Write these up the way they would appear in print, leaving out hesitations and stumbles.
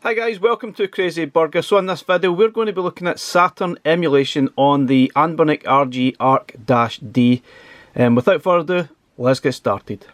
Hi guys, welcome to Crazy Burger. So in this video we're going to be looking at Saturn emulation on the Anbernic RG ARC-D. Without further ado, let's get started.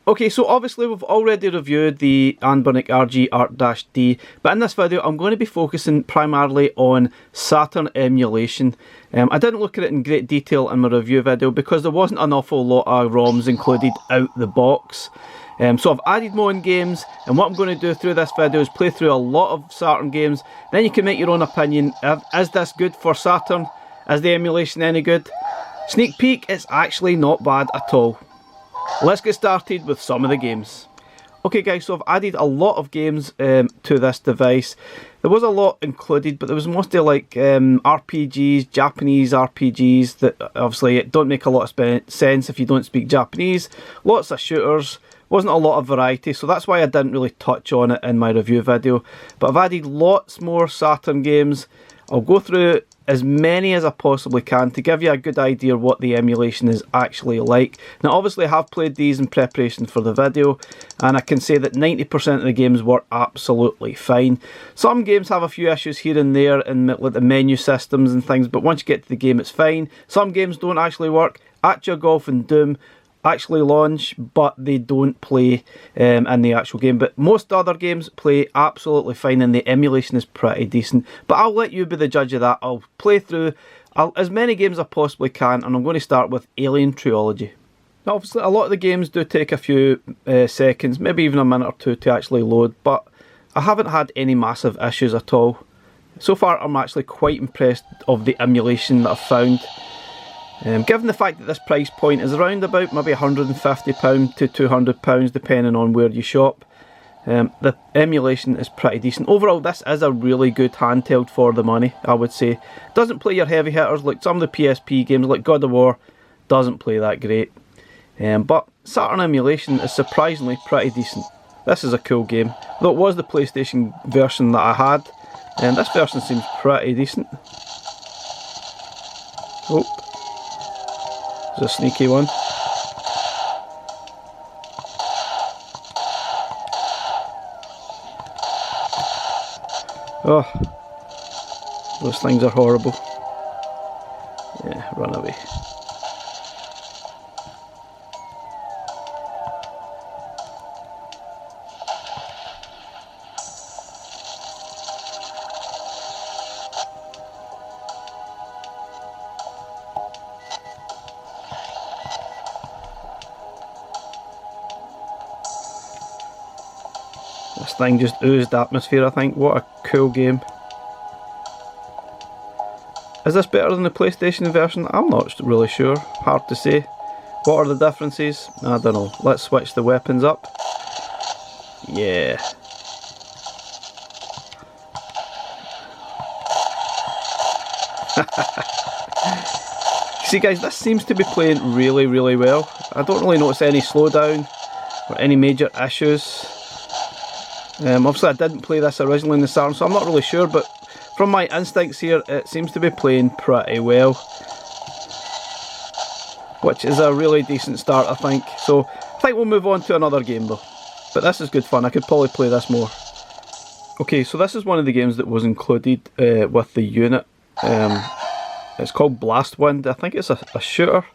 Okay, so obviously we've already reviewed the Anbernic RG ARC-D, but in this video I'm going to be focusing primarily on Saturn emulation. I didn't look at it in great detail in my review video because there wasn't an awful lot of ROMs included out the box. So I've added more in games, and what I'm going to do through this video is play through a lot of Saturn games. Then you can make your own opinion. Is this good for Saturn? Is the emulation any good? Sneak peek, it's actually not bad at all. Let's get started with some of the games. Okay guys, so I've added a lot of games to this device. There was a lot included, but there was mostly like RPGs, Japanese RPGs that obviously don't make a lot of sense if you don't speak Japanese. Lots of shooters, wasn't a lot of variety, so that's why I didn't really touch on it in my review video. But I've added lots more Saturn games. I'll go through as many as I possibly can to give you a good idea what the emulation is actually like. Now obviously I have played these in preparation for the video, and I can say that 90% of the games work absolutely fine. Some games have a few issues here and there in like the menu systems and things, but once you get to the game it's fine. Some games don't actually work. At Your Golf and Doom actually launch, but they don't play in the actual game. But most other games play absolutely fine, and the emulation is pretty decent. But I'll let you be the judge of that. I'll play through as many games as I possibly can, and I'm going to start with Alien Trilogy. Now obviously a lot of the games do take a few seconds, maybe even a minute or two to actually load, but I haven't had any massive issues at all. So far I'm actually quite impressed of the emulation that I've found. Given the fact that this price point is around about maybe £150 to £200 depending on where you shop, the emulation is pretty decent. Overall this is a really good handheld for the money, I would say. Doesn't play your heavy hitters like some of the PSP games like God of War, doesn't play that great. But Saturn emulation is surprisingly pretty decent. This is a cool game, though it was the PlayStation version that I had, and this version seems pretty decent. Oh. It's a sneaky one. Oh, those things are horrible. Yeah, run away. This thing just oozed atmosphere, I think. What a cool game. Is this better than the PlayStation version? I'm not really sure. Hard to say. What are the differences? I don't know. Let's switch the weapons up. Yeah. See guys, this seems to be playing really, really well. I don't really notice any slowdown or any major issues. Obviously I didn't play this originally in the Saturn, so I'm not really sure, but from my instincts here it seems to be playing pretty well, which is a really decent start I think. So I think we'll move on to another game though, but this is good fun. I could probably play this more. Okay, so this is one of the games that was included with the unit. It's called Blast Wind. I think it's a shooter.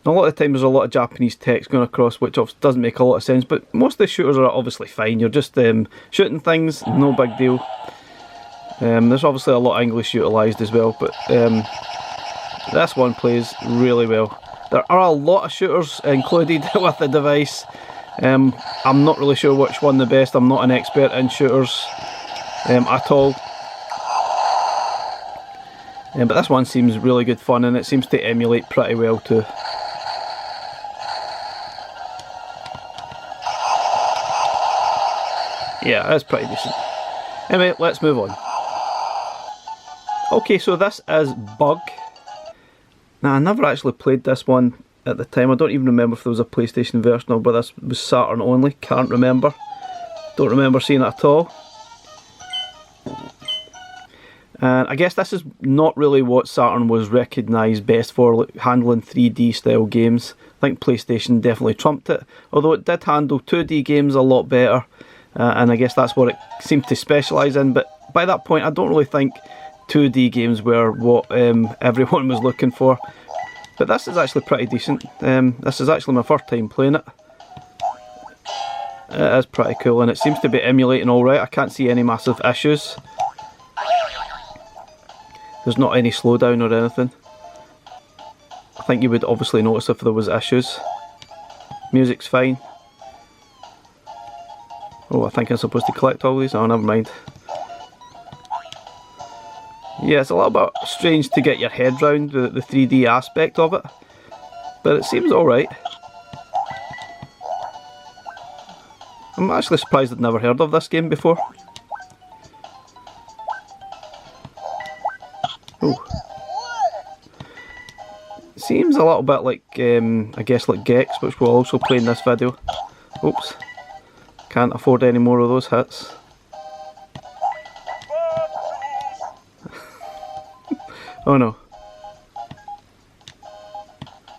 A lot of the time there's a lot of Japanese text going across, which doesn't make a lot of sense, but most of the shooters are obviously fine. You're just shooting things, no big deal. There's obviously a lot of English utilised as well, but this one plays really well. There are a lot of shooters included with the device. I'm not really sure which one the best. I'm not an expert in shooters at all. But this one seems really good fun, and it seems to emulate pretty well too. Yeah, that's pretty decent. Anyway, let's move on. Okay, so this is Bug. Now, I never actually played this one at the time. I don't even remember if there was a PlayStation version or whether this was Saturn only. Can't remember. Don't remember seeing it at all. And I guess this is not really what Saturn was recognised best for, like handling 3D style games. I think PlayStation definitely trumped it, although it did handle 2D games a lot better, and I guess that's what it seemed to specialise in. But by that point, I don't really think 2D games were what everyone was looking for. But this is actually pretty decent. This is actually my first time playing it. It is pretty cool, and it seems to be emulating alright. I can't see any massive issues. There's not any slowdown or anything. I think you would obviously notice if there was issues. Music's fine. Oh, I think I'm supposed to collect all these. Oh, never mind. Yeah, it's a little bit strange to get your head round the 3D aspect of it, but it seems alright. I'm actually surprised I'd never heard of this game before. Oh. Seems a little bit like, I guess like Gex, which we'll also play in this video. Oops. Can't afford any more of those hits. Oh no.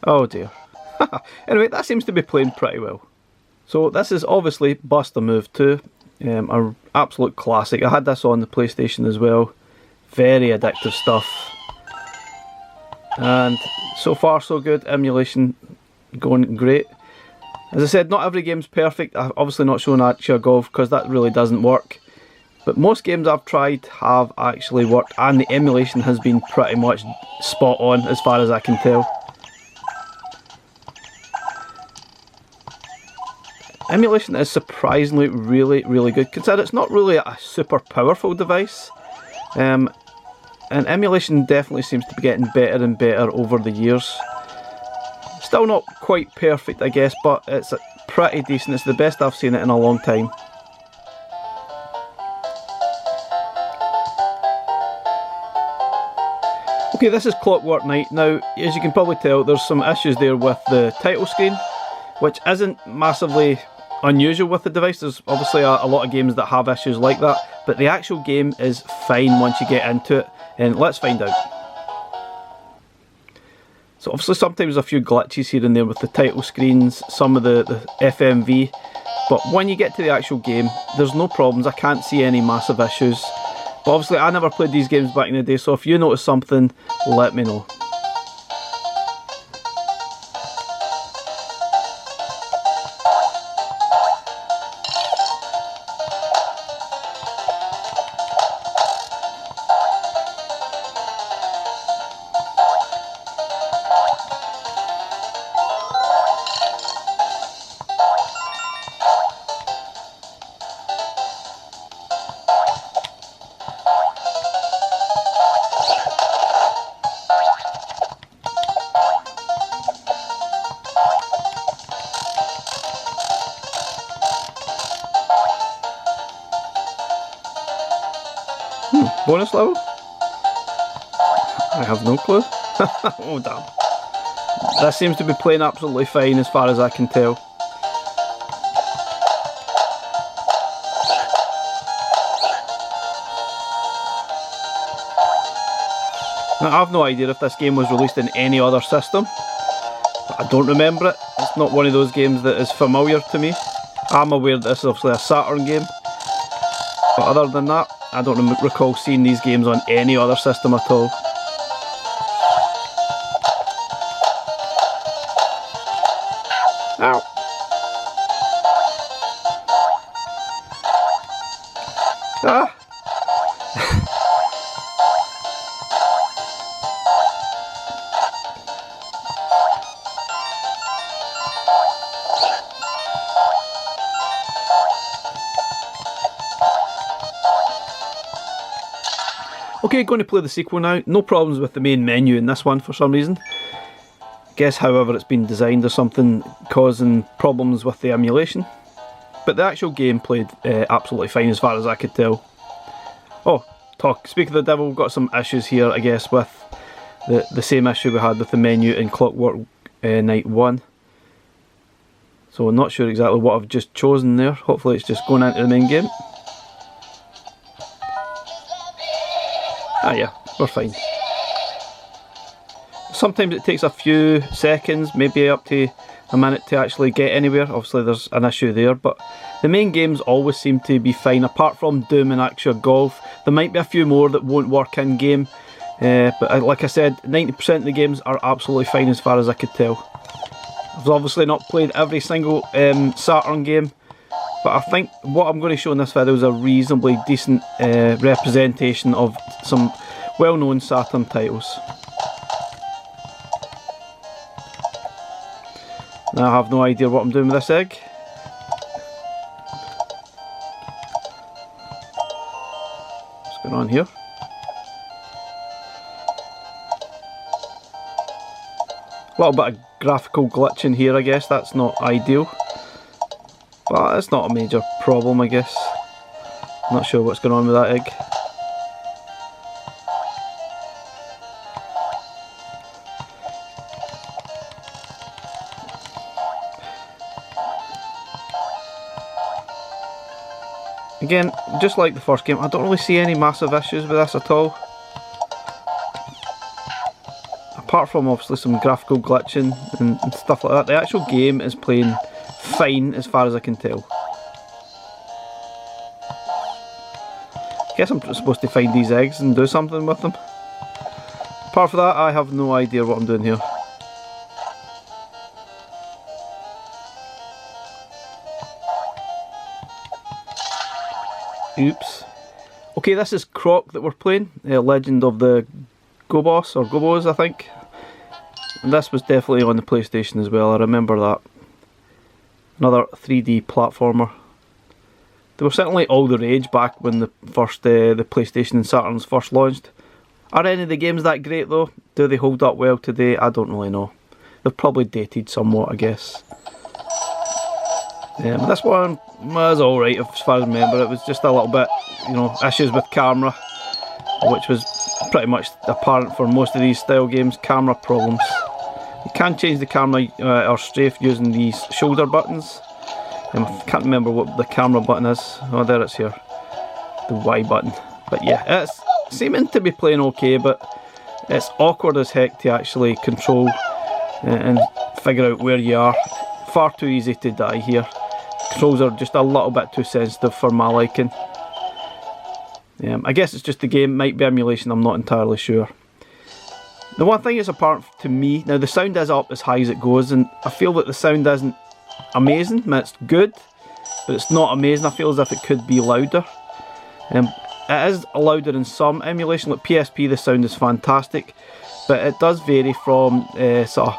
Oh dear. Anyway, that seems to be playing pretty well. So this is obviously Bust a Move 2. An absolute classic. I had this on the PlayStation as well. Very addictive stuff. And so far so good. Emulation going great. As I said, not every game's perfect. I've obviously not shown Archer Golf because that really doesn't work. But most games I've tried have actually worked, and the emulation has been pretty much spot on as far as I can tell. Emulation is surprisingly really good, considering it's not really a super powerful device. And emulation definitely seems to be getting better and better over the years. Still not quite perfect, I guess, but it's pretty decent. It's the best I've seen it in a long time. Okay, this is Clockwork Knight. Now, as you can probably tell, there's some issues there with the title screen, which isn't massively unusual with the device. There's obviously a lot of games that have issues like that, but the actual game is fine once you get into it, and let's find out. So obviously sometimes a few glitches here and there with the title screens, some of the FMV, but when you get to the actual game, there's no problems. I can't see any massive issues. But obviously I never played these games back in the day, so if you notice something, let me know. Bonus level? I have no clue. Oh damn. This seems to be playing absolutely fine as far as I can tell. Now, I have no idea if this game was released in any other system. I don't remember it. It's not one of those games that is familiar to me. I'm aware that this is obviously a Saturn game. But other than that, I don't recall seeing these games on any other system at all. Ow! Ah! Okay, going to play the sequel now. No problems with the main menu in this one for some reason. Guess however it's been designed or something causing problems with the emulation. But the actual game played absolutely fine as far as I could tell. Oh, speak of the devil, we've got some issues here, I guess, with the same issue we had with the menu in Clockwork Night 1. So I'm not sure exactly what I've just chosen there. Hopefully it's just going into the main game. Ah yeah, we're fine. Sometimes it takes a few seconds, maybe up to a minute to actually get anywhere. Obviously there's an issue there, but the main games always seem to be fine, apart from Doom and Actual Golf. There might be a few more that won't work in game, but like I said, 90% of the games are absolutely fine as far as I could tell. I've obviously not played every single Saturn game, but I think what I'm going to show in this video is a reasonably decent representation of some well-known Saturn titles. Now I have no idea what I'm doing with this egg. What's going on here? A little bit of graphical glitch in here, I guess. That's not ideal, but it's not a major problem, I guess. Not sure what's going on with that egg. Again, just like the first game, I don't really see any massive issues with this at all. Apart from obviously some graphical glitching and stuff like that, the actual game is playing fine as far as I can tell. I guess I'm supposed to find these eggs and do something with them. Apart from that, I have no idea what I'm doing here. Oops. Okay, this is Croc that we're playing, Legend of the Gobos, or Gobos I think. And this was definitely on the PlayStation as well, I remember that. Another 3D platformer. They were certainly all the rage back when the PlayStation and Saturns first launched. Are any of the games that great though? Do they hold up well today? I don't really know. They've probably dated somewhat, I guess. But this one was alright as far as I remember. It was just a little bit, you know, issues with camera, which was pretty much apparent for most of these style games. Camera problems. You can change the camera or strafe using these shoulder buttons. I can't remember what the camera button is. Oh, there it's here. The Y button. But yeah, it's seeming to be playing okay, but it's awkward as heck to actually control and figure out where you are. Far too easy to die here. Controls are just a little bit too sensitive for my liking. I guess it's just the game, might be emulation, I'm not entirely sure. The one thing that's apparent to me, now the sound is up as high as it goes, and I feel that the sound isn't amazing. I mean, it's good, but it's not amazing. I feel as if it could be louder. It is louder in some emulation, like PSP the sound is fantastic, but it does vary from sort of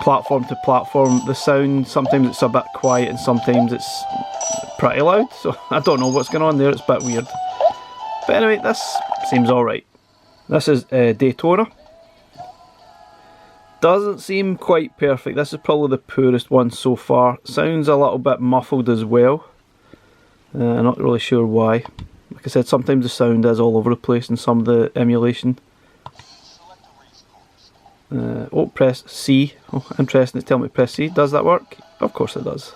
platform to platform. The sound, sometimes it's a bit quiet and sometimes it's pretty loud, so I don't know what's going on there, it's a bit weird. But anyway, this seems alright. This is Daytona. Doesn't seem quite perfect. This is probably the poorest one so far. Sounds a little bit muffled as well. I'm not really sure why. Like I said, sometimes the sound is all over the place in some of the emulation. Oh, press C. Oh, interesting, it's telling me to press C. Does that work? Of course it does.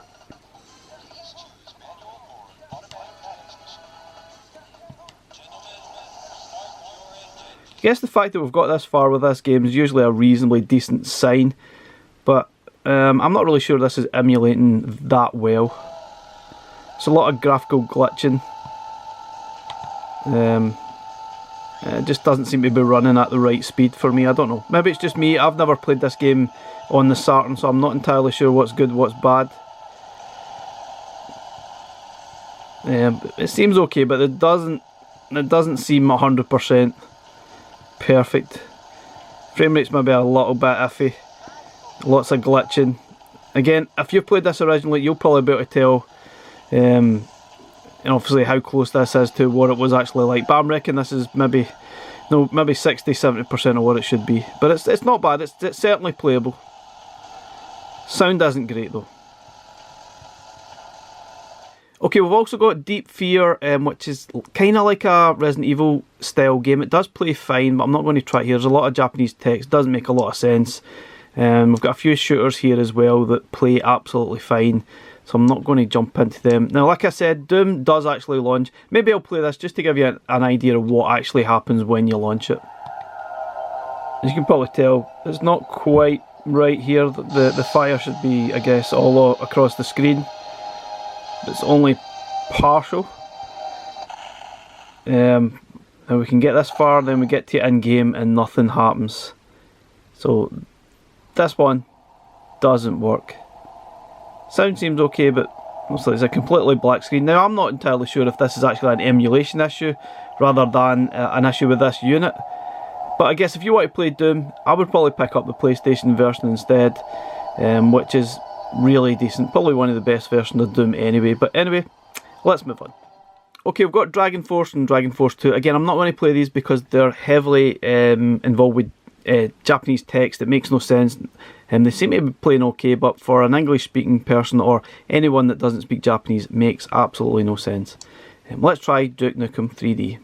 I guess the fact that we've got this far with this game is usually a reasonably decent sign, but I'm not really sure this is emulating that well. It's a lot of graphical glitching. It just doesn't seem to be running at the right speed for me. I don't know. Maybe it's just me. I've never played this game on the Saturn, so I'm not entirely sure what's good, what's bad. It seems okay, but it doesn't seem 100% perfect. Frame rate's maybe a little bit iffy. Lots of glitching. Again, if you played this originally, you'll probably be able to tell and obviously how close this is to what it was actually like, but I'm reckoning this is maybe 60-70% of what it should be, but it's not bad. It's certainly playable. Sound isn't great though. Okay, we've also got Deep Fear, which is kind of like a Resident Evil style game. It does play fine, but I'm not going to try it here. There's a lot of Japanese text, doesn't make a lot of sense. We've got a few shooters here as well that play absolutely fine, so I'm not going to jump into them. Now, like I said, Doom does actually launch. Maybe I'll play this just to give you an idea of what actually happens when you launch it. As you can probably tell, it's not quite right here. The fire should be, I guess, all across the screen. It's only partial. And we can get this far, then we get to in-game and nothing happens. So this one doesn't work. Sound seems okay, but mostly it's a completely black screen. Now I'm not entirely sure if this is actually an emulation issue rather than an issue with this unit. But I guess if you want to play Doom, I would probably pick up the PlayStation version instead, which is really decent. Probably one of the best versions of Doom anyway. But anyway, let's move on. Okay, we've got Dragon Force and Dragon Force 2. Again, I'm not going to play these because they're heavily involved with Japanese text. It makes no sense. They seem to be playing okay, but for an English speaking person or anyone that doesn't speak Japanese, it makes absolutely no sense. Let's try Duke Nukem 3D.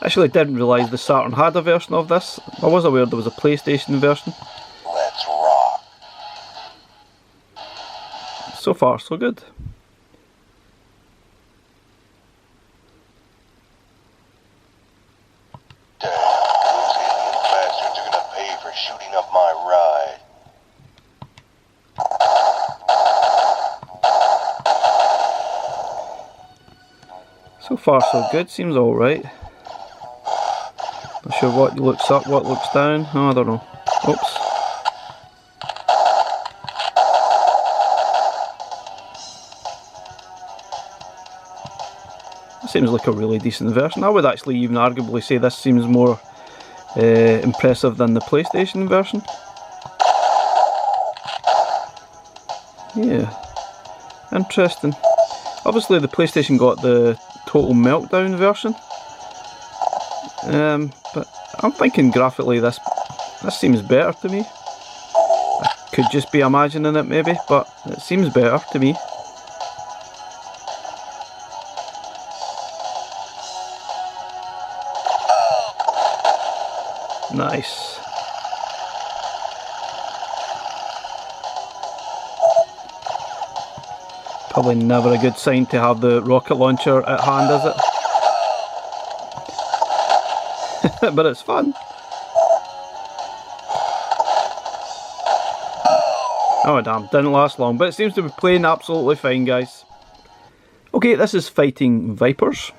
Actually, I didn't realise the Saturn had a version of this. I was aware there was a PlayStation version. Let's rock. So far, so good. Damn, those alien bastards are gonna pay for shooting up my ride. So far, so good. Seems alright. Not sure what looks up, what looks down. Oh, I don't know. Oops. Seems like a really decent version. I would actually even arguably say this seems more impressive than the PlayStation version. Yeah, interesting. Obviously the PlayStation got the Total Meltdown version, but I'm thinking graphically this seems better to me. I could just be imagining it maybe, but it seems better to me. Nice. Probably never a good sign to have the rocket launcher at hand, is it? But it's fun. Oh damn, didn't last long, but it seems to be playing absolutely fine, guys. Okay, this is Fighting Vipers.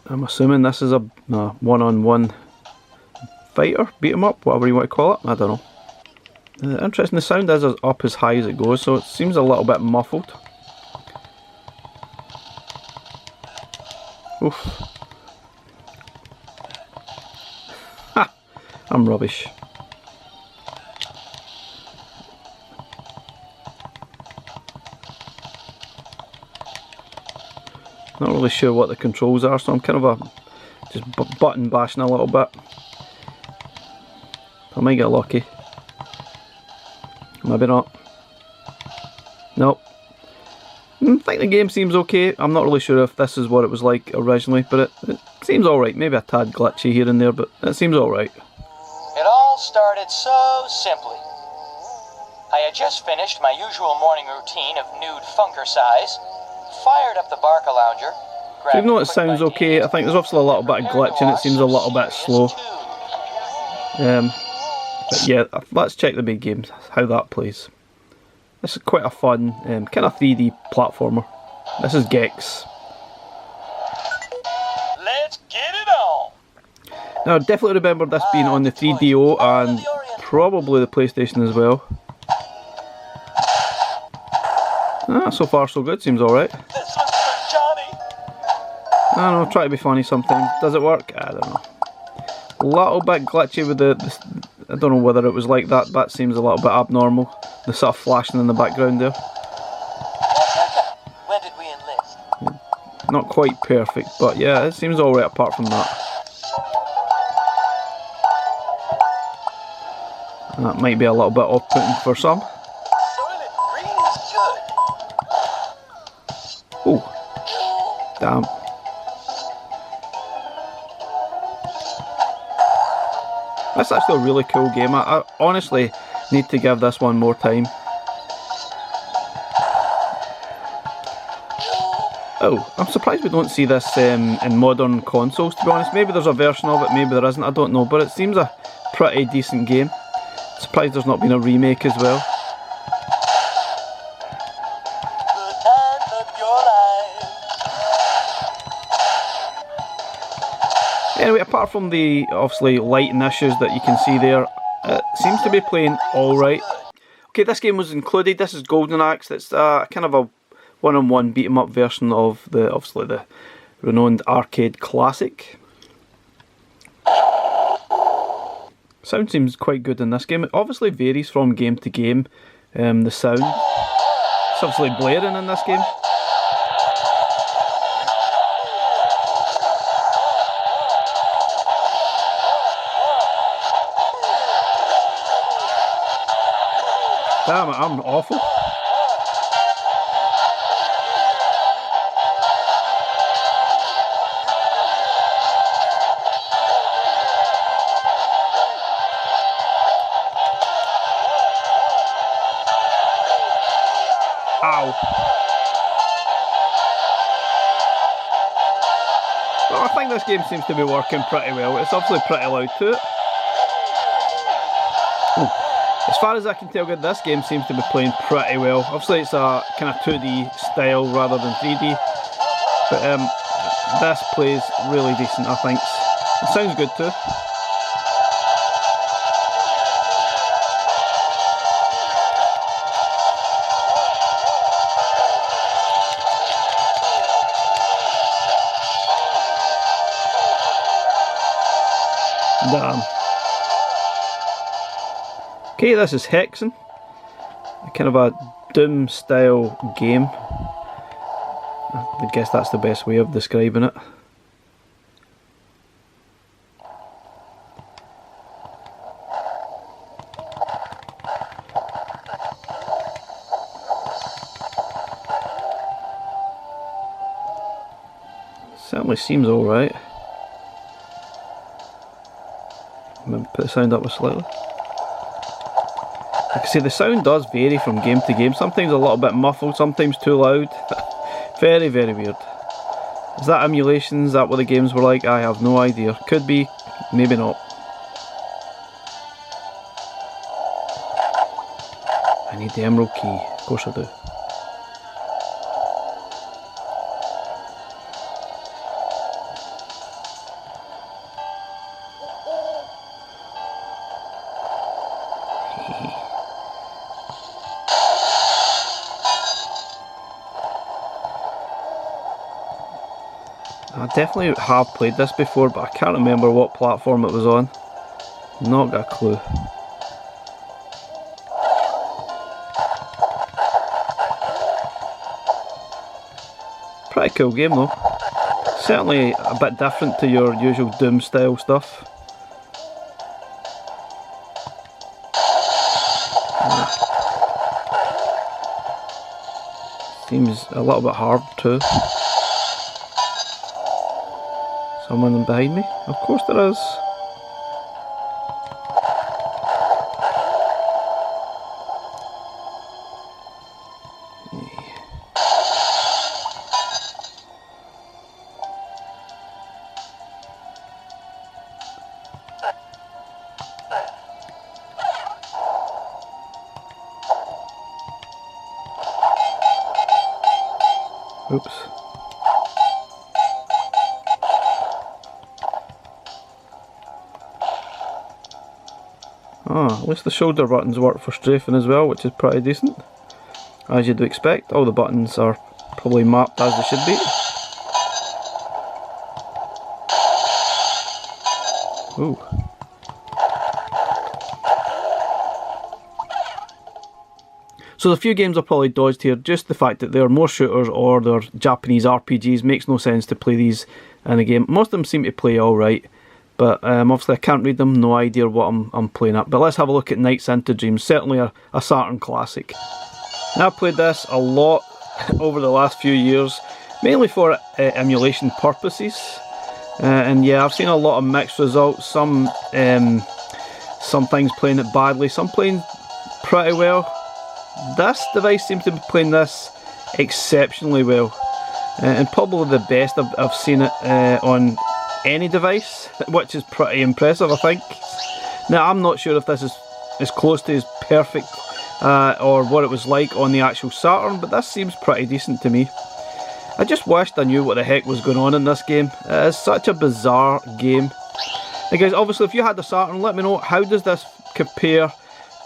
I'm assuming this is a one-on-one fighter, beat 'em up, whatever you want to call it. I don't know. Interesting, the sound is up as high as it goes, so it seems a little bit muffled. Oof. Ha! I'm rubbish. Not really sure what the controls are, so I'm kind of just button bashing a little bit. I might get lucky. Maybe not. Nope. I think the game seems okay. I'm not really sure if this is what it was like originally, but it seems alright. Maybe a tad glitchy here and there, but it seems alright. It all started so simply. I had just finished my usual morning routine of nude funkercise, fired up the Barca Lounger. So even though it sounds okay, I think there's obviously a little bit of glitch and it seems a little bit slow. But yeah, let's check the big game, how that plays. This is quite a fun, kind of 3D platformer. This is Gex. Let's get it on! Now I definitely remember this being on the 3DO and probably the PlayStation as well. So far so good, seems alright. This one's for Johnny! I don't know, try to be funny sometimes. Does it work? I don't know. A little bit glitchy with the I don't know whether it was like that. That seems a little bit abnormal. The sort of flashing in the background there. When did we enlist? not quite perfect, but yeah, it seems alright apart from that. That might be a little bit off-putting for some. Soylent Green is good. Oh, damn. That's actually a really cool game. I honestly need to give this one more time. Oh, I'm surprised we don't see this in modern consoles, to be honest. Maybe there's a version of it, maybe there isn't, I don't know. But it seems a pretty decent game. Surprised there's not been a remake as well. The time of your life. Anyway, apart from the obviously lighting issues that you can see there, it seems to be playing alright. Okay, this game was included. This is Golden Axe. It's kind of a one-on-one beat-em-up version of obviously the renowned arcade classic. Sound seems quite good in this game. It obviously varies from game to game, the sound. It's obviously blaring in this game. Damn it, I'm awful. Ow. Well, I think this game seems to be working pretty well. It's obviously pretty loud to it. Ooh. As far as I can tell, this game seems to be playing pretty well. Obviously it's a kind of 2D style rather than 3D. But this plays really decent, I think. It sounds good too. Damn. Okay, this is Hexen, kind of a Doom style game. I guess that's the best way of describing it. Certainly seems alright. Maybe put the sound up slightly. Like I say, the sound does vary from game to game. Sometimes a little bit muffled, sometimes too loud. Very, very weird. Is that emulation? Is that what the games were like? I have no idea. Could be, maybe not. I need the emerald key. Of course I do. I definitely have played this before, but I can't remember what platform it was on. Not got a clue. Pretty cool game though. Certainly a bit different to your usual Doom style stuff. Seems a little bit hard too. Someone behind me? Of course there is. Oops. Ah, at least the shoulder buttons work for strafing as well, which is pretty decent. As you'd expect, all the buttons are probably mapped as they should be. Ooh. So the few games I probably dodged here, just the fact that they're more shooters or they're Japanese RPGs, makes no sense to play these in a game. Most of them seem to play alright, but obviously I can't read them, no idea what I'm playing at. But let's have a look at Nights into Dreams, certainly a Saturn classic. Now, I've played this a lot over the last few years, mainly for emulation purposes. And yeah, I've seen a lot of mixed results, some things playing it badly, some playing pretty well. This device seems to be playing this exceptionally well, and probably the best I've seen it on any device, which is pretty impressive, I think. Now, I'm not sure if this is as close to as perfect or what it was like on the actual Saturn, but this seems pretty decent to me. I just wished I knew what the heck was going on in this game. It is such a bizarre game. Now guys, obviously if you had the Saturn, let me know, how does this compare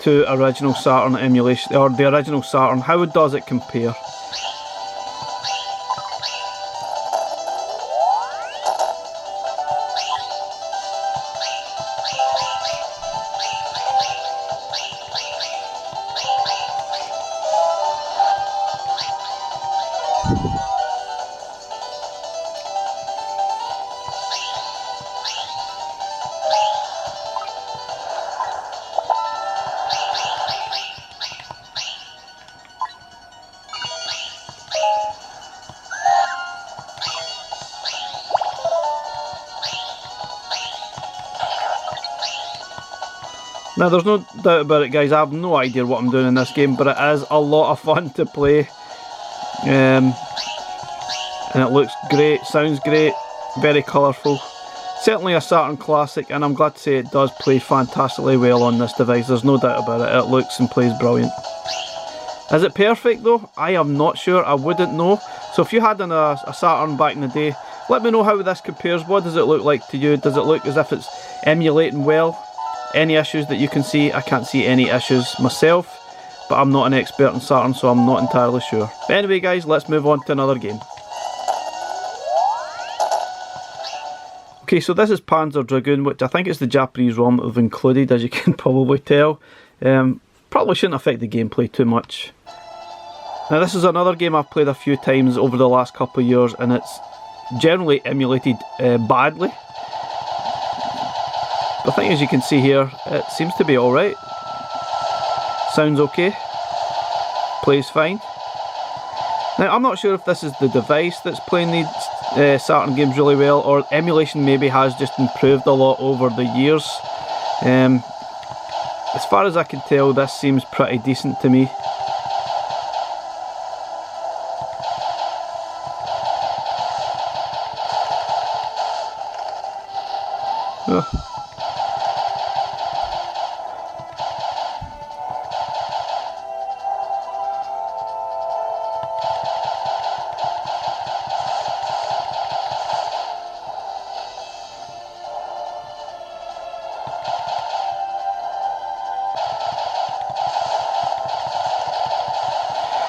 to original Saturn emulation, or the original Saturn? How does it compare? Now there's no doubt about it guys, I have no idea what I'm doing in this game, but it is a lot of fun to play. And it looks great, sounds great, very colourful. Certainly a Saturn classic, and I'm glad to say it does play fantastically well on this device, there's no doubt about it, it looks and plays brilliant. Is it perfect though? I am not sure, I wouldn't know. So if you had a Saturn back in the day, let me know how this compares. What does it look like to you? Does it look as if it's emulating well? Any issues that you can see? I can't see any issues myself, but I'm not an expert in Saturn, so I'm not entirely sure. But anyway guys, let's move on to another game. Okay, so this is Panzer Dragoon, which I think is the Japanese ROM that they've included, as you can probably tell. Probably shouldn't affect the gameplay too much. Now this is another game I've played a few times over the last couple of years, and it's generally emulated badly. I think as you can see here, it seems to be alright. Sounds okay. Plays fine. Now I'm not sure if this is the device that's playing these Saturn games really well, or emulation maybe has just improved a lot over the years. As far as I can tell, this seems pretty decent to me. Oh.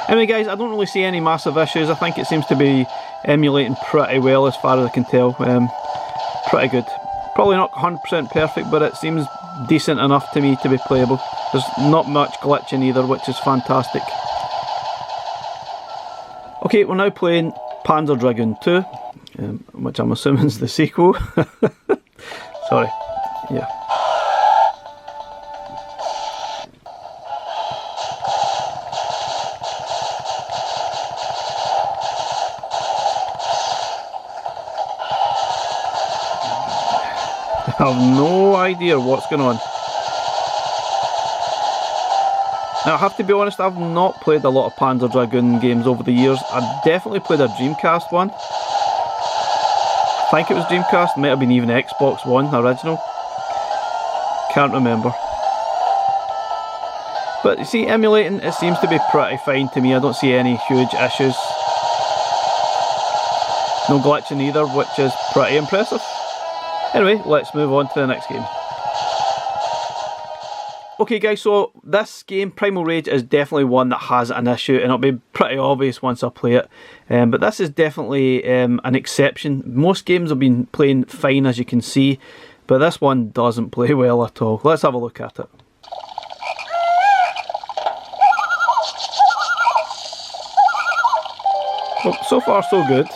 Anyway guys, I don't really see any massive issues. I think it seems to be emulating pretty well as far as I can tell. Pretty good. Probably not 100% perfect, but it seems decent enough to me to be playable. There's not much glitching either, which is fantastic. Okay, we're now playing Panzer Dragoon 2, which I'm assuming is the sequel. Sorry, yeah. I have no idea what's going on. Now I have to be honest, I've not played a lot of Panzer Dragoon games over the years. I definitely played a Dreamcast one. I think it was Dreamcast, might have been even Xbox One original. Can't remember. But you see, emulating, it seems to be pretty fine to me. I don't see any huge issues. No glitching either, which is pretty impressive. Anyway, let's move on to the next game. Okay guys, so this game, Primal Rage, is definitely one that has an issue, and it'll be pretty obvious once I play it. But this is definitely an exception. Most games have been playing fine, as you can see, but this one doesn't play well at all. Let's have a look at it. Well, so far so good,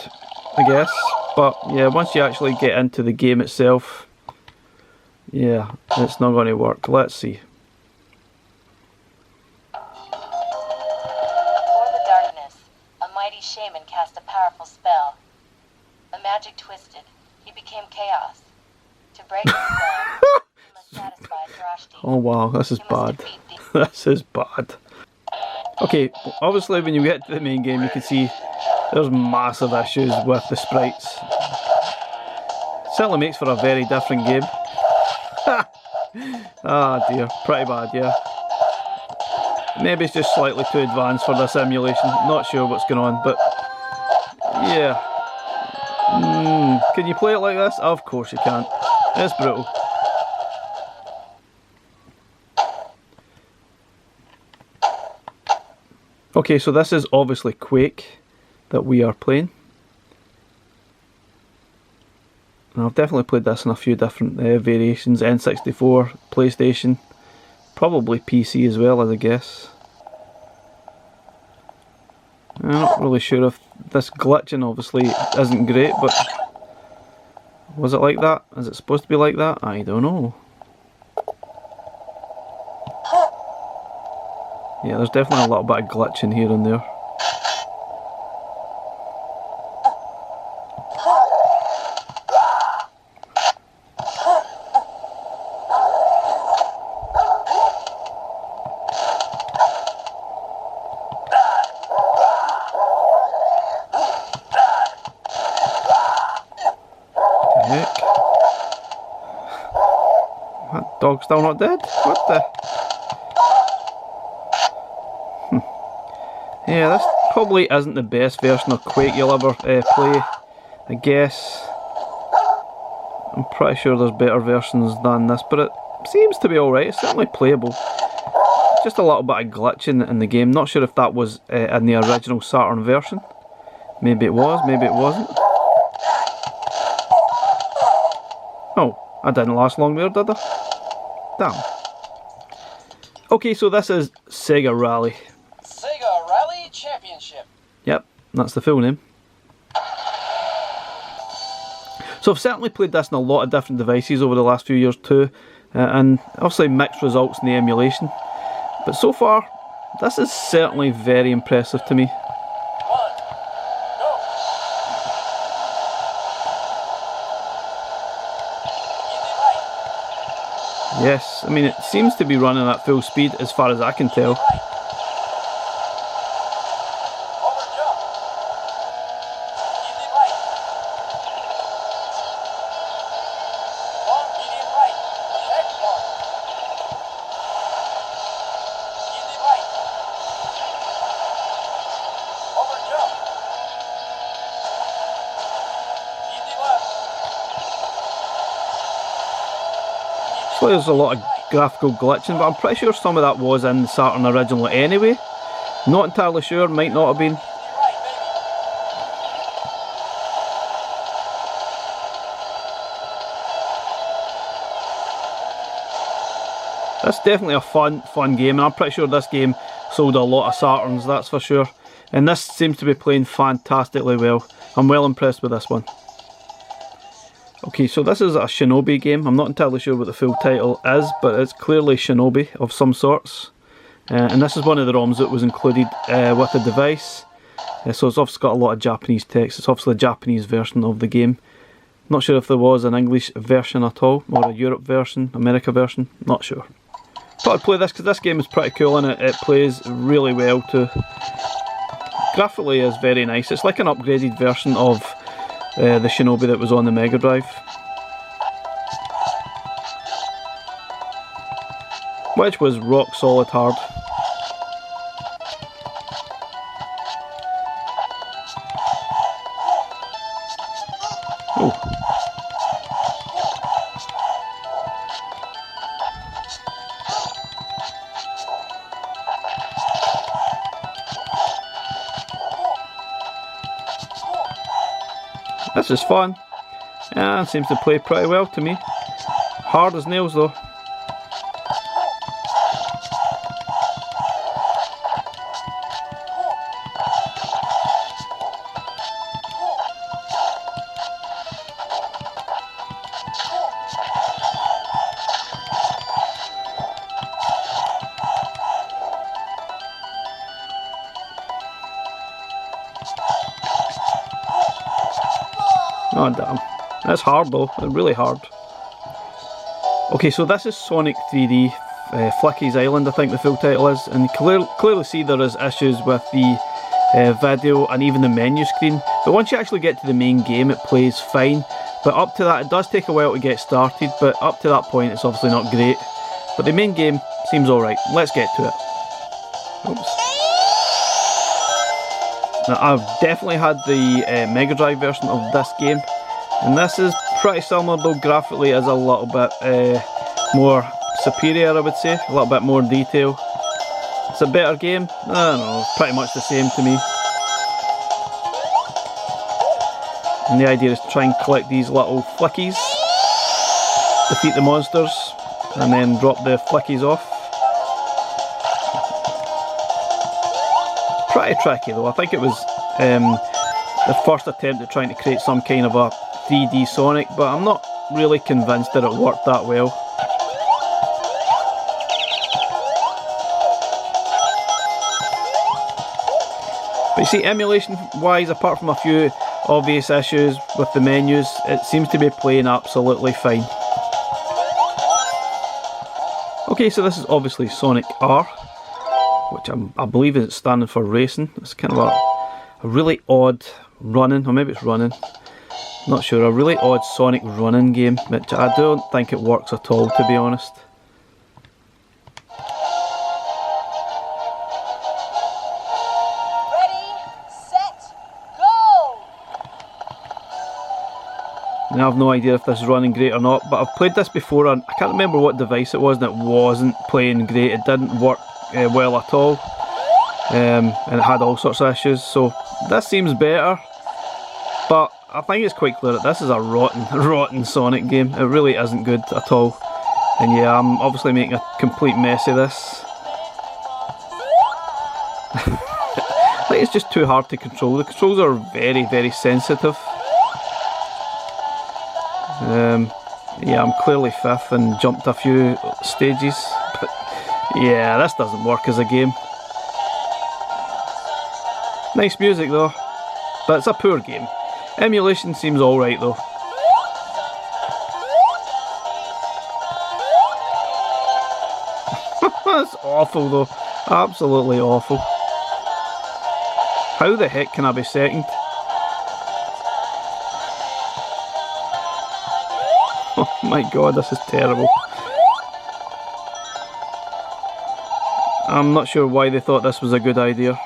I guess. But yeah, once you actually get into the game itself, yeah, it's not going to work. Let's see. Before the darkness, a mighty shaman cast a powerful spell. The magic twisted. He became chaos. To break the spell, he must satisfy Drashti. Oh wow, this is He must bad. defeat the This is bad. Okay, obviously when you get to the main game you can see there's massive issues with the sprites. Certainly makes for a very different game. Ah dear, pretty bad, yeah. Maybe it's just slightly too advanced for this emulation, not sure what's going on, but yeah. Can you play it like this? Of course you can't. It's brutal. Okay, so this is obviously Quake that we are playing. And I've definitely played this in a few different variations, N64, PlayStation, probably PC as well, as I guess. I'm not really sure if this glitching obviously isn't great, but was it like that? Is it supposed to be like that? I don't know. Yeah, there's definitely a little bit of glitching here and there. Heck? That dog's still not dead? What the? Yeah, this probably isn't the best version of Quake you'll ever play, I guess. I'm pretty sure there's better versions than this, but it seems to be alright. It's certainly playable. Just a little bit of glitching in the game. Not sure if that was in the original Saturn version. Maybe it was, maybe it wasn't. Oh, I didn't last long there, did I? Damn. Okay, so this is Sega Rally. Sega Rally Championship. Yep, that's the full name. So I've certainly played this on a lot of different devices over the last few years too, and obviously mixed results in the emulation. But so far, this is certainly very impressive to me. Yes, I mean it seems to be running at full speed as far as I can tell. So there's a lot of graphical glitching, but I'm pretty sure some of that was in the Saturn original anyway. Not entirely sure, might not have been. That's definitely a fun game, and I'm pretty sure this game sold a lot of Saturns, that's for sure. And this seems to be playing fantastically well. I'm well impressed with this one. Okay, so this is a Shinobi game. I'm not entirely sure what the full title is, but it's clearly Shinobi of some sorts. And this is one of the ROMs that was included with the device. So it's obviously got a lot of Japanese text. It's obviously a Japanese version of the game. Not sure if there was an English version at all, or a Europe version, America version, not sure. Thought I'd play this because this game is pretty cool and it plays really well too. Graphically is very nice. It's like an upgraded version of the Shinobi that was on the Mega Drive. Which was rock solid hard. Oh. This is fun, and seems to play pretty well to me. Hard as nails though. Oh damn. That's hard though, really hard. Okay, so this is Sonic 3D Flicky's Island, I think the full title is, and you clearly see there is issues with the video and even the menu screen, but once you actually get to the main game it plays fine, but up to that it does take a while to get started, but up to that point it's obviously not great, but the main game seems alright. Let's get to it. Oops. Now I've definitely had the Mega Drive version of this game, and this is pretty similar, though graphically is a little bit more superior, I would say, a little bit more detail. It's a better game? I don't know, it's pretty much the same to me. And the idea is to try and collect these little flickies, defeat the monsters, and then drop the flickies off. Pretty tricky though. I think it was the first attempt at trying to create some kind of a 3D Sonic, but I'm not really convinced that it worked that well. But you see, emulation wise, apart from a few obvious issues with the menus, it seems to be playing absolutely fine. Okay, so this is obviously Sonic R, which I believe is standing for racing. It's kind of a really odd running, or maybe it's running, not sure, a really odd Sonic running game, which I don't think it works at all, to be honest. Now, I have no idea if this is running great or not, but I've played this before and I can't remember what device it was, and it wasn't playing great. It didn't work well at all, and it had all sorts of issues, so this seems better, but I think it's quite clear that this is a rotten Sonic game. It really isn't good at all, and yeah, I'm obviously making a complete mess of this. I think it's just too hard to control. The controls are very, very sensitive. Yeah, I'm clearly fifth and jumped a few stages, but yeah, this doesn't work as a game. Nice music though, but it's a poor game. Emulation seems alright though. That's awful though, absolutely awful. How the heck can I be second? Oh my god, this is terrible. I'm not sure why they thought this was a good idea.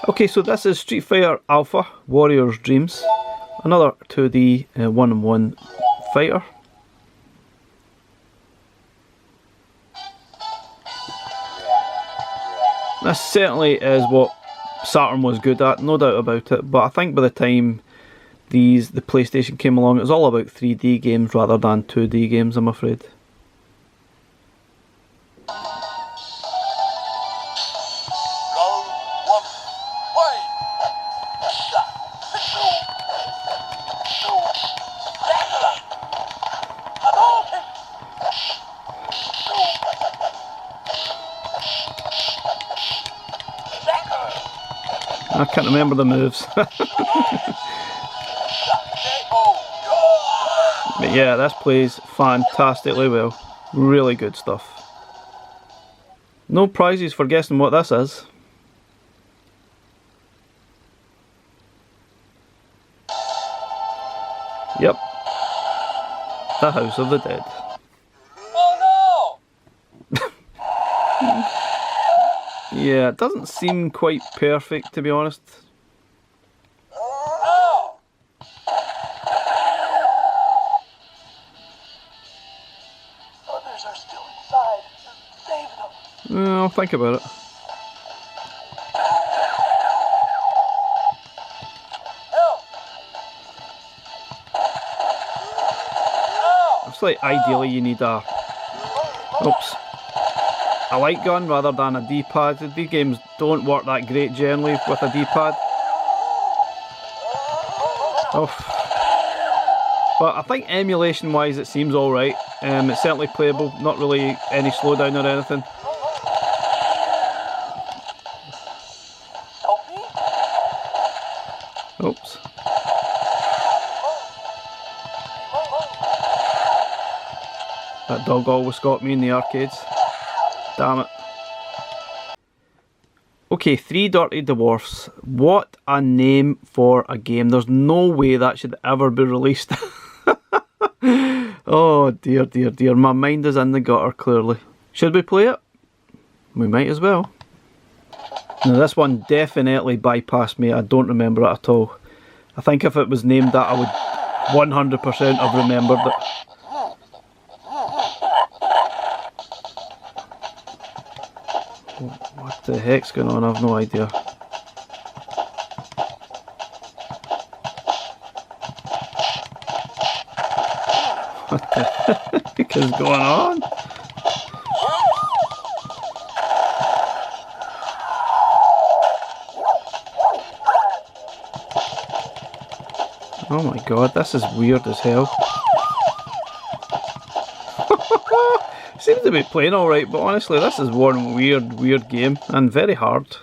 Okay, so this is Street Fighter Alpha Warrior's Dreams. Another 2D one-on-one fighter. This certainly is what Saturn was good at, no doubt about it, but I think by the time the PlayStation came along, it was all about 3D games rather than 2D games, I'm afraid. I can't remember the moves. But yeah, this plays fantastically well. Really good stuff. No prizes for guessing what this is. Yep. The House of the Dead. Oh no! Yeah, it doesn't seem quite perfect, to be honest. Others are still inside. Save them. I'll think about it. It's like ideally you need a light gun rather than a D-pad. These games don't work that great generally with a D-pad. But I think emulation wise it seems alright. It's certainly playable, not really any slowdown or anything. Oops. That dog always got me in the arcades. Damn it. Okay, Three Dirty Dwarfs. What a name for a game. There's no way that should ever be released. Oh dear, dear, dear. My mind is in the gutter, clearly. Should we play it? We might as well. Now this one definitely bypassed me. I don't remember it at all. I think if it was named that, I would 100% have remembered it. What the heck's going on? I've no idea. What the heck is going on? Oh my god, this is weird as hell. Seems to be playing alright, but honestly this is one weird game and very hard.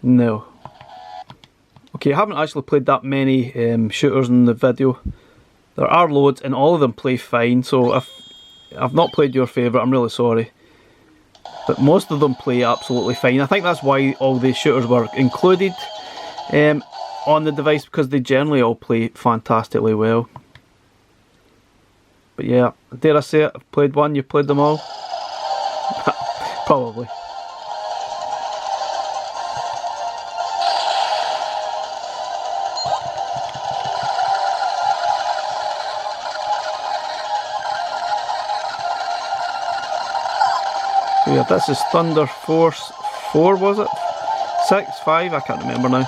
No. Okay, I haven't actually played that many shooters in the video. There are loads and all of them play fine, so if I've not played your favourite, I'm really sorry. But most of them play absolutely fine. I think that's why all these shooters were included on the device, because they generally all play fantastically well. But yeah, dare I say it, I've played one, you've played them all? Probably. So yeah, this is Thunder Force 4, was it? 6, 5, I can't remember now.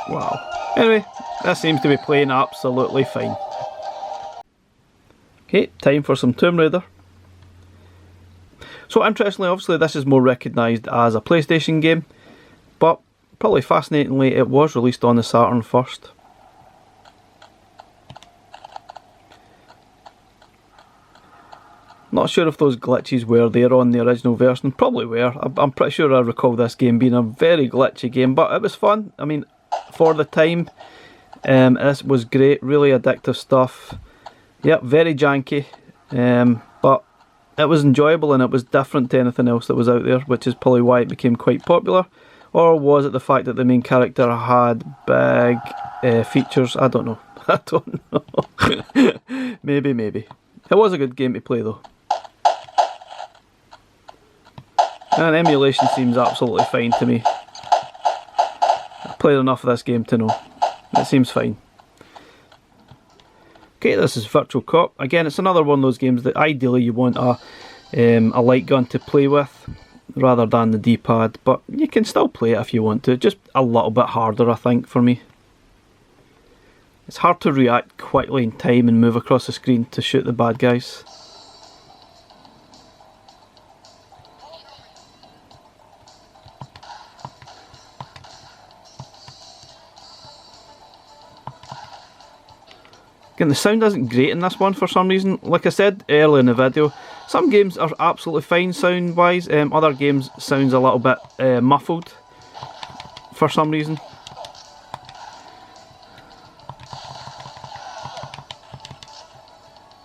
Wow. Anyway, this seems to be playing absolutely fine. Okay, time for some Tomb Raider. So interestingly, obviously this is more recognised as a PlayStation game, but probably fascinatingly it was released on the Saturn first. Not sure if those glitches were there on the original version, probably were. I'm pretty sure I recall this game being a very glitchy game, but it was fun. I mean, for the time, this was great, really addictive stuff. Yep, very janky, but it was enjoyable and it was different to anything else that was out there, which is probably why it became quite popular. Or was it the fact that the main character had big features? I don't know. I don't know. Maybe. It was a good game to play though. And emulation seems absolutely fine to me. I've played enough of this game to know. It seems fine. Okay, this is Virtual Cop. Again, it's another one of those games that ideally you want a light gun to play with rather than the D-pad, but you can still play it if you want to. Just a little bit harder, I think, for me. It's hard to react quickly in time and move across the screen to shoot the bad guys. Again, the sound isn't great in this one for some reason. Like I said earlier in the video, some games are absolutely fine sound wise, other games sounds a little bit muffled for some reason.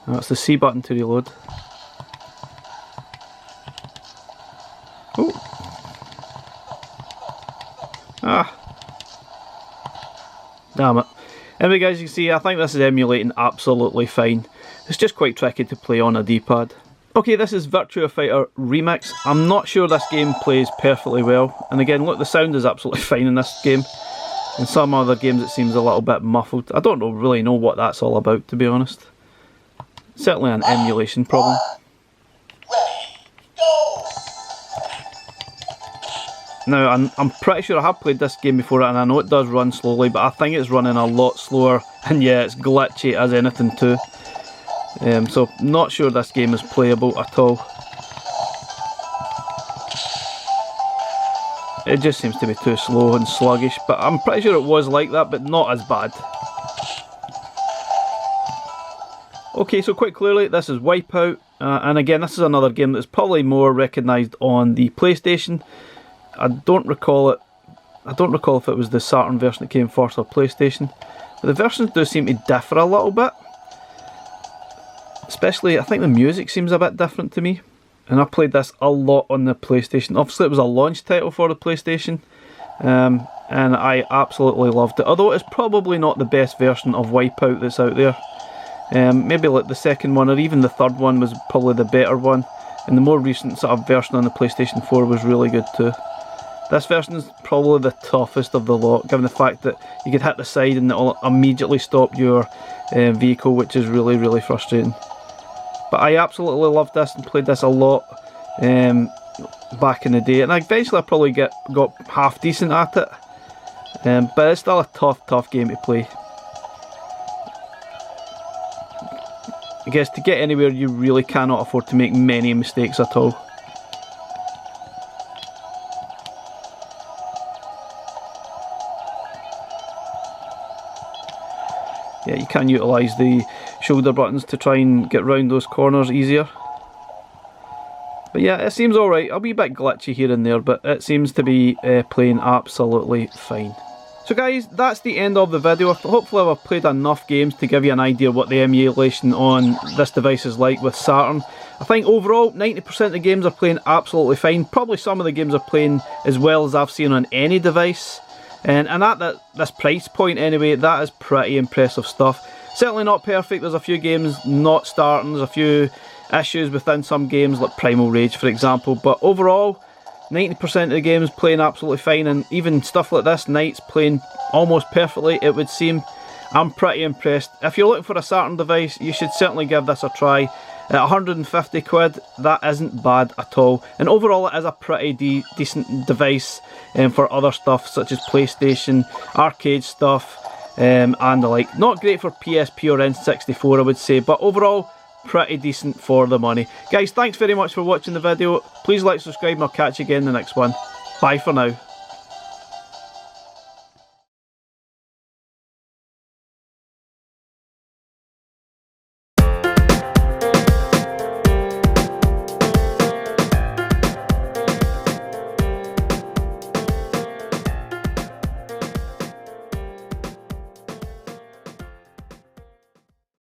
That's the C button to reload. Oh. Ah. Damn it. Anyway guys, you can see I think this is emulating absolutely fine. It's just quite tricky to play on a D-pad. Okay, this is Virtua Fighter Remix. I'm not sure this game plays perfectly well. And again, look, the sound is absolutely fine in this game. In some other games it seems a little bit muffled. I don't really know what that's all about, to be honest. Certainly an emulation problem. Now, I'm pretty sure I have played this game before and I know it does run slowly, but I think it's running a lot slower, and yeah, it's glitchy as anything too. So, not sure this game is playable at all. It just seems to be too slow and sluggish, but I'm pretty sure it was like that, but not as bad. Okay, so quite clearly this is Wipeout, and again this is another game that's probably more recognised on the PlayStation. I don't recall if it was the Saturn version that came first or PlayStation, but the versions do seem to differ a little bit. Especially, I think the music seems a bit different to me, and I played this a lot on the PlayStation. Obviously it was a launch title for the PlayStation, and I absolutely loved it, although it's probably not the best version of Wipeout that's out there. Maybe like the second one or even the third one was probably the better one, and the more recent sort of version on the PlayStation 4 was really good too. This version is probably the toughest of the lot, given the fact that you could hit the side and it'll immediately stop your vehicle, which is really, really frustrating. But I absolutely loved this and played this a lot back in the day, and eventually I probably got half decent at it, but it's still a tough game to play. I guess to get anywhere you really cannot afford to make many mistakes at all. Yeah, you can utilise the shoulder buttons to try and get round those corners easier. But yeah, it seems alright. A wee bit glitchy here and there, but it seems to be playing absolutely fine. So guys, that's the end of the video. Hopefully I've played enough games to give you an idea what the emulation on this device is like with Saturn. I think overall 90% of the games are playing absolutely fine. Probably some of the games are playing as well as I've seen on any device. And at this price point anyway, that is pretty impressive stuff. Certainly not perfect. There's a few games not starting. There's a few issues within some games like Primal Rage for example. But overall, 90% of the games playing absolutely fine, and even stuff like this, Knight's playing almost perfectly, it would seem. I'm pretty impressed. If you're looking for a Saturn device, you should certainly give this a try. At 150 quid, that isn't bad at all. And overall, it is a pretty decent device for other stuff, such as PlayStation, arcade stuff, and the like. Not great for PSP or N64, I would say, but overall, pretty decent for the money. Guys, thanks very much for watching the video. Please like, subscribe, and I'll catch you again in the next one. Bye for now.